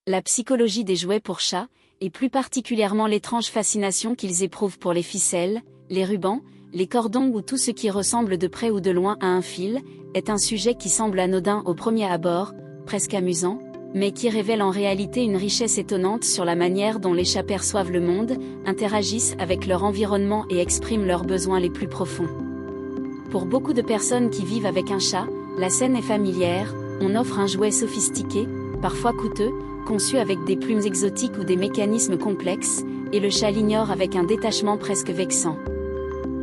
La psychologie des jouets pour chats, et plus particulièrement l'étrange fascination qu'ils éprouvent pour les ficelles, les rubans, les cordons ou tout ce qui ressemble de près ou de loin à un fil, est un sujet qui semble anodin au premier abord, presque amusant, mais qui révèle en réalité une richesse étonnante sur la manière dont les chats perçoivent le monde, interagissent avec leur environnement et expriment leurs besoins les plus profonds. Pour beaucoup de personnes qui vivent avec un chat, la scène est familière, on offre un jouet sophistiqué, parfois coûteux, conçu avec des plumes exotiques ou des mécanismes complexes, et le chat l'ignore avec un détachement presque vexant.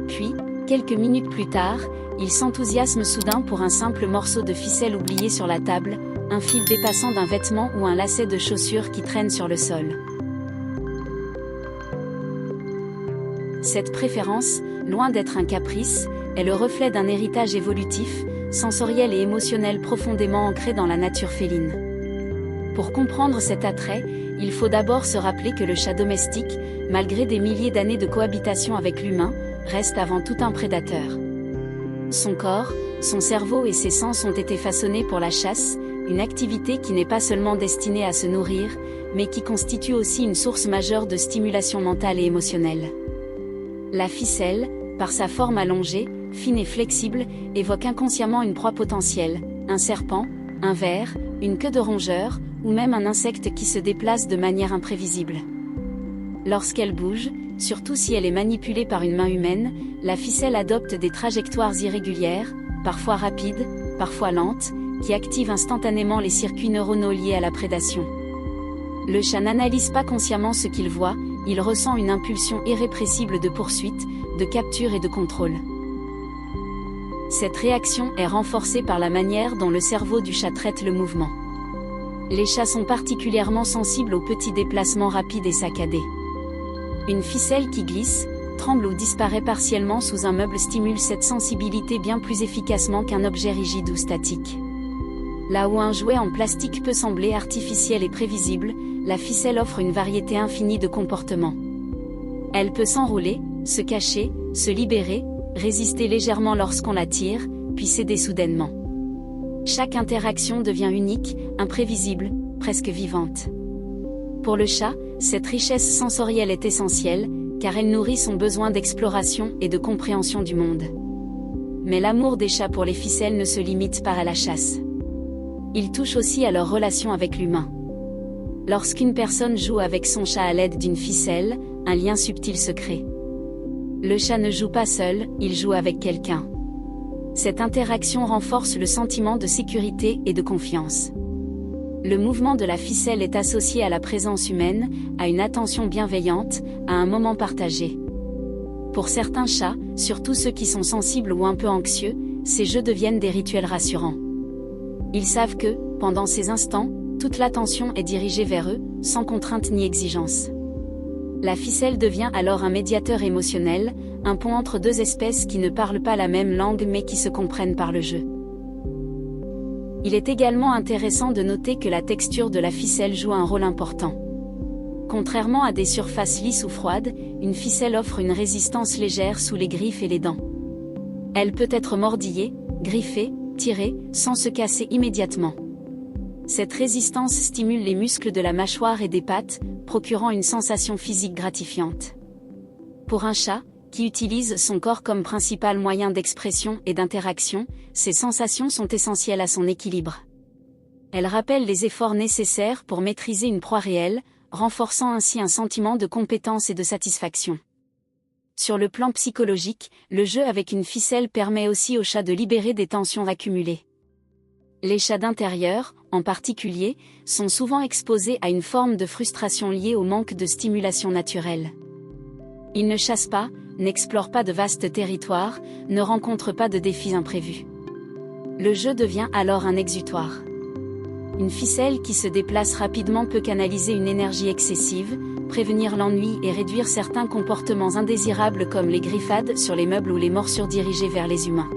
Puis, quelques minutes plus tard, il s'enthousiasme soudain pour un simple morceau de ficelle oublié sur la table, un fil dépassant d'un vêtement ou un lacet de chaussure qui traîne sur le sol. Cette préférence, loin d'être un caprice, est le reflet d'un héritage évolutif, sensoriel et émotionnel profondément ancré dans la nature féline. Pour comprendre cet attrait, il faut d'abord se rappeler que le chat domestique, malgré des milliers d'années de cohabitation avec l'humain, reste avant tout un prédateur. Son corps, son cerveau et ses sens ont été façonnés pour la chasse, une activité qui n'est pas seulement destinée à se nourrir, mais qui constitue aussi une source majeure de stimulation mentale et émotionnelle. La ficelle, par sa forme allongée, fine et flexible, évoque inconsciemment une proie potentielle, un serpent, un ver, une queue de rongeur, ou même un insecte qui se déplace de manière imprévisible. Lorsqu'elle bouge, surtout si elle est manipulée par une main humaine, la ficelle adopte des trajectoires irrégulières, parfois rapides, parfois lentes, qui activent instantanément les circuits neuronaux liés à la prédation. Le chat n'analyse pas consciemment ce qu'il voit, il ressent une impulsion irrépressible de poursuite, de capture et de contrôle. Cette réaction est renforcée par la manière dont le cerveau du chat traite le mouvement. Les chats sont particulièrement sensibles aux petits déplacements rapides et saccadés. Une ficelle qui glisse, tremble ou disparaît partiellement sous un meuble stimule cette sensibilité bien plus efficacement qu'un objet rigide ou statique. Là où un jouet en plastique peut sembler artificiel et prévisible, la ficelle offre une variété infinie de comportements. Elle peut s'enrouler, se cacher, se libérer, résister légèrement lorsqu'on la tire, puis céder soudainement. Chaque interaction devient unique, imprévisible, presque vivante. Pour le chat, cette richesse sensorielle est essentielle, car elle nourrit son besoin d'exploration et de compréhension du monde. Mais l'amour des chats pour les ficelles ne se limite pas à la chasse. Il touche aussi à leur relation avec l'humain. Lorsqu'une personne joue avec son chat à l'aide d'une ficelle, un lien subtil se crée. Le chat ne joue pas seul, il joue avec quelqu'un. Cette interaction renforce le sentiment de sécurité et de confiance. Le mouvement de la ficelle est associé à la présence humaine, à une attention bienveillante, à un moment partagé. Pour certains chats, surtout ceux qui sont sensibles ou un peu anxieux, ces jeux deviennent des rituels rassurants. Ils savent que, pendant ces instants, toute l'attention est dirigée vers eux, sans contrainte ni exigence. La ficelle devient alors un médiateur émotionnel, un pont entre deux espèces qui ne parlent pas la même langue mais qui se comprennent par le jeu. Il est également intéressant de noter que la texture de la ficelle joue un rôle important. Contrairement à des surfaces lisses ou froides, une ficelle offre une résistance légère sous les griffes et les dents. Elle peut être mordillée, griffée, tirée, sans se casser immédiatement. Cette résistance stimule les muscles de la mâchoire et des pattes, procurant une sensation physique gratifiante. Pour un chat, qui utilise son corps comme principal moyen d'expression et d'interaction, ces sensations sont essentielles à son équilibre. Elles rappellent les efforts nécessaires pour maîtriser une proie réelle, renforçant ainsi un sentiment de compétence et de satisfaction. Sur le plan psychologique, le jeu avec une ficelle permet aussi au chat de libérer des tensions accumulées. Les chats d'intérieur, en particulier, sont souvent exposés à une forme de frustration liée au manque de stimulation naturelle. Ils ne chassent pas, n'explorent pas de vastes territoires, ne rencontrent pas de défis imprévus. Le jeu devient alors un exutoire. Une ficelle qui se déplace rapidement peut canaliser une énergie excessive, prévenir l'ennui et réduire certains comportements indésirables comme les griffades sur les meubles ou les morsures dirigées vers les humains.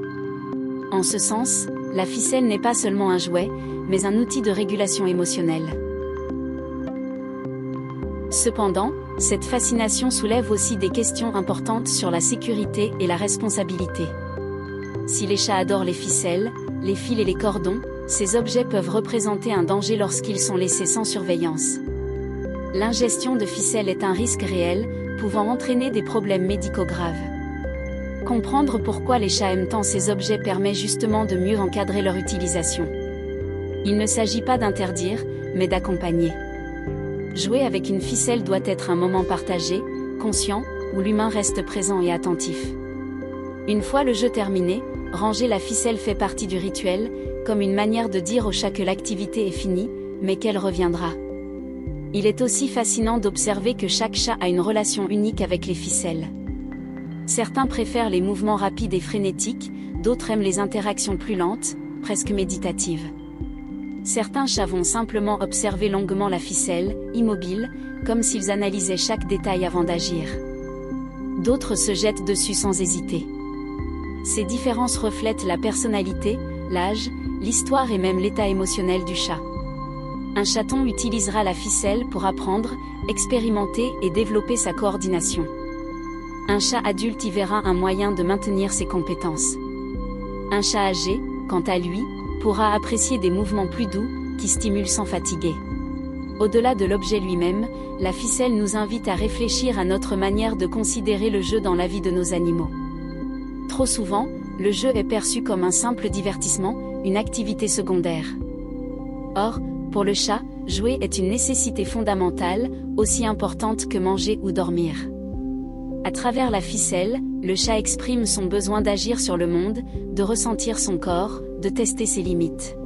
En ce sens, la ficelle n'est pas seulement un jouet, mais un outil de régulation émotionnelle. Cependant, cette fascination soulève aussi des questions importantes sur la sécurité et la responsabilité. Si les chats adorent les ficelles, les fils et les cordons, Ces objets peuvent représenter un danger lorsqu'ils sont laissés sans surveillance. L'ingestion de ficelles est un risque réel, pouvant entraîner des problèmes médicaux graves. Comprendre pourquoi les chats aiment tant ces objets permet justement de mieux encadrer leur utilisation. Il ne s'agit pas d'interdire, mais d'accompagner. Jouer avec une ficelle doit être un moment partagé, conscient, où l'humain reste présent et attentif. Une fois le jeu terminé, ranger la ficelle fait partie du rituel, comme une manière de dire au chat que l'activité est finie, mais qu'elle reviendra. Il est aussi fascinant d'observer que chaque chat a une relation unique avec les ficelles. Certains préfèrent les mouvements rapides et frénétiques, d'autres aiment les interactions plus lentes, presque méditatives. Certains chats vont simplement observer longuement la ficelle, immobile, comme s'ils analysaient chaque détail avant d'agir. D'autres se jettent dessus sans hésiter. Ces différences reflètent la personnalité, l'âge, l'histoire et même l'état émotionnel du chat. Un chaton utilisera la ficelle pour apprendre, expérimenter et développer sa coordination. Un chat adulte y verra un moyen de maintenir ses compétences. Un chat âgé, quant à lui, pourra apprécier des mouvements plus doux, qui stimulent sans fatiguer. Au-delà de l'objet lui-même, la ficelle nous invite à réfléchir à notre manière de considérer le jeu dans la vie de nos animaux. Trop souvent, le jeu est perçu comme un simple divertissement, une activité secondaire. Or, pour le chat, jouer est une nécessité fondamentale, aussi importante que manger ou dormir. À travers la ficelle, le chat exprime son besoin d'agir sur le monde, de ressentir son corps, de tester ses limites.